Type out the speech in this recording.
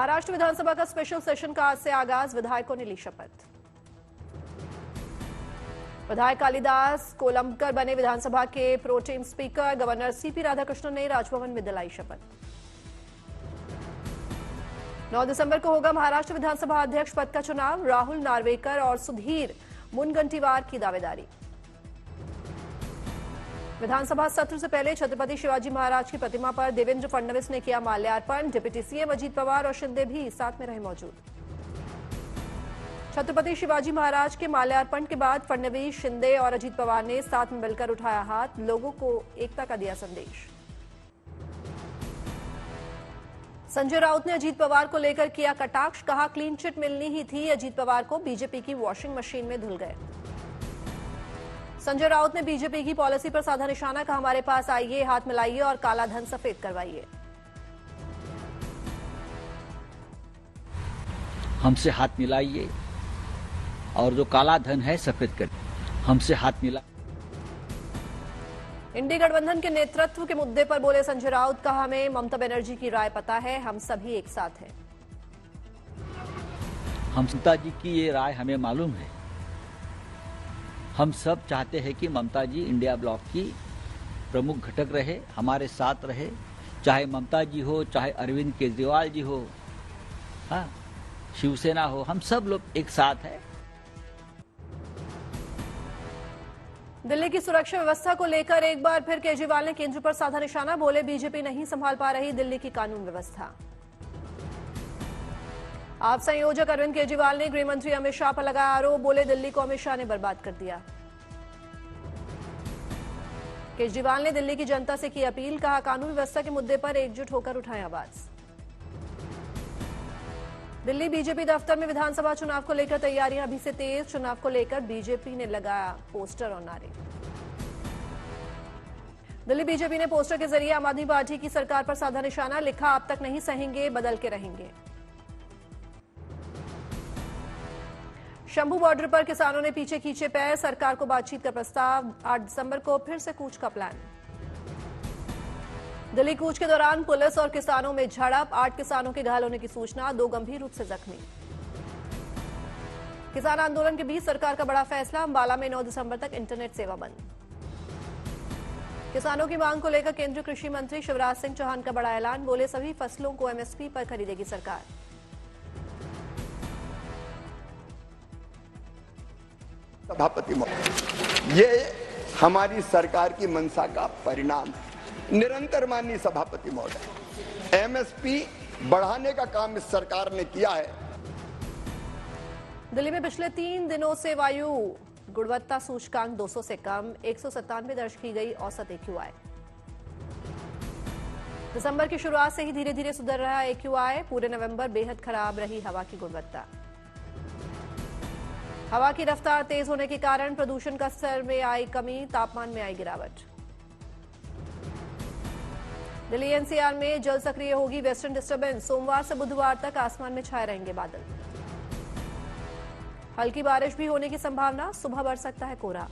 महाराष्ट्र विधानसभा का special session का आज से आगाज, विधायकों ने ली शपथ। विधायक कालिदास कोलंबकर बने विधानसभा के pro tem speaker. Governor CP Radhakrishnan ने राजभवन में दिलाई शपथ। 9 दिसंबर को होगा महाराष्ट्र विधानसभा अध्यक्ष पद का चुनाव। राहुल नार्वेकर और सुधीर मुनगंटीवार की दावेदारी। विधानसभा सत्र से पहले छत्रपति शिवाजी महाराज की प्रतिमा पर देवेंद्र फडणवीस ने किया माल्यार्पण। डिप्टी सीएम अजीत पवार और शिंदे भी साथ में रहे मौजूद। छत्रपति शिवाजी महाराज के माल्यार्पण के बाद फडणवीस, शिंदे और अजीत पवार ने साथ में मिलकर उठाया हाथ, लोगों को एकता का दिया संदेश। संजय राउत ने अजीत पवार को लेकर किया कटाक्ष, कहा क्लीन चिट मिलनी ही थी, अजीत पवार को बीजेपी की वॉशिंग मशीन में धुल गए। संजय राउत ने बीजेपी की पॉलिसी पर साधा निशाना, कहा हमारे पास आइए, हाथ मिलाइए और काला धन सफेद करवाइए। हमसे हाथ मिलाइए और जो काला धन है सफेद कर, हमसे हाथ मिला। इंडी गठबंधन के नेतृत्व के मुद्दे पर बोले संजय राउत, कहा हमें ममता बनर्जी की राय पता है, हम सभी एक साथ हैं। ममता जी की ये राय हमें मालूम है। हम सब चाहते हैं कि ममता जी इंडिया ब्लॉक की प्रमुख घटक रहे, हमारे साथ रहे, चाहे ममता जी हो, चाहे अरविंद केजरीवाल जी हो, हाँ, शिवसेना हो, हम सब लोग एक साथ हैं। दिल्ली की सुरक्षा व्यवस्था को लेकर एक बार फिर केजरीवाल ने केंद्र पर साधा निशाना, बोले बीजेपी नहीं संभाल पा रही दिल्ली की कानून व्यवस्था। आप संयोजक अरविंद केजरीवाल ने गृह मंत्री अमित शाह पर लगाया आरोप, बोले दिल्ली को अमित शाह ने बर्बाद कर दिया। केजरीवाल ने दिल्ली की जनता से की अपील, कहा कानून व्यवस्था के मुद्दे पर एकजुट होकर उठाएं आवाज। दिल्ली बीजेपी दफ्तर में विधानसभा चुनाव को लेकर तैयारियां अभी से तेज, चुनाव को लेकर बीजेपी ने लगाया पोस्टर और नारे। दिल्ली बीजेपी ने पोस्टर के जरिए आम आदमी पार्टी की सरकार पर साधा निशाना, लिखा अब तक नहीं सहेंगे, बदल के रहेंगे। शंभू बॉर्डर पर किसानों ने पीछे खींचे पैर, सरकार को बातचीत का प्रस्ताव। 8 दिसंबर को फिर से कूच का प्लान। दिल्ली कूच के दौरान पुलिस और किसानों में झड़प, 8 किसानों के घायल होने की सूचना, 2 गंभीर रूप से जख्मी। किसान आंदोलन के बीच सरकार का बड़ा फैसला, अंबाला में 9 दिसंबर तक इंटरनेट सेवा बंद। किसानों की मांग को लेकर केंद्रीय कृषि मंत्री शिवराज सिंह चौहान का बड़ा ऐलान, बोले सभी फसलों को एमएसपी पर खरीदेगी सरकार। सभापति महोदय, ये हमारी सरकार की मंशा का परिणाम है। निरंतर माननीय सभापति महोदय, एमएसपी बढ़ाने का काम इस सरकार ने किया है। दिल्ली में पिछले 3 दिनों से वायु गुणवत्ता सूचकांक 200 से कम, 197 दर्ज की गई औसत एक्यूआई। दिसंबर की शुरुआत से ही धीरे धीरे सुधर रहा एक्यूआई, पूरे नवंबर बेहद खराब रही हवा की गुणवत्ता। हवा की रफ्तार तेज होने के कारण प्रदूषण का स्तर में आई कमी, तापमान में आई गिरावट। दिल्ली एनसीआर में जल्द सक्रिय होगी वेस्टर्न डिस्टर्बेंस, सोमवार से बुधवार तक आसमान में छाए रहेंगे बादल। हल्की बारिश भी होने की संभावना, सुबह बरस सकता है कोहरा।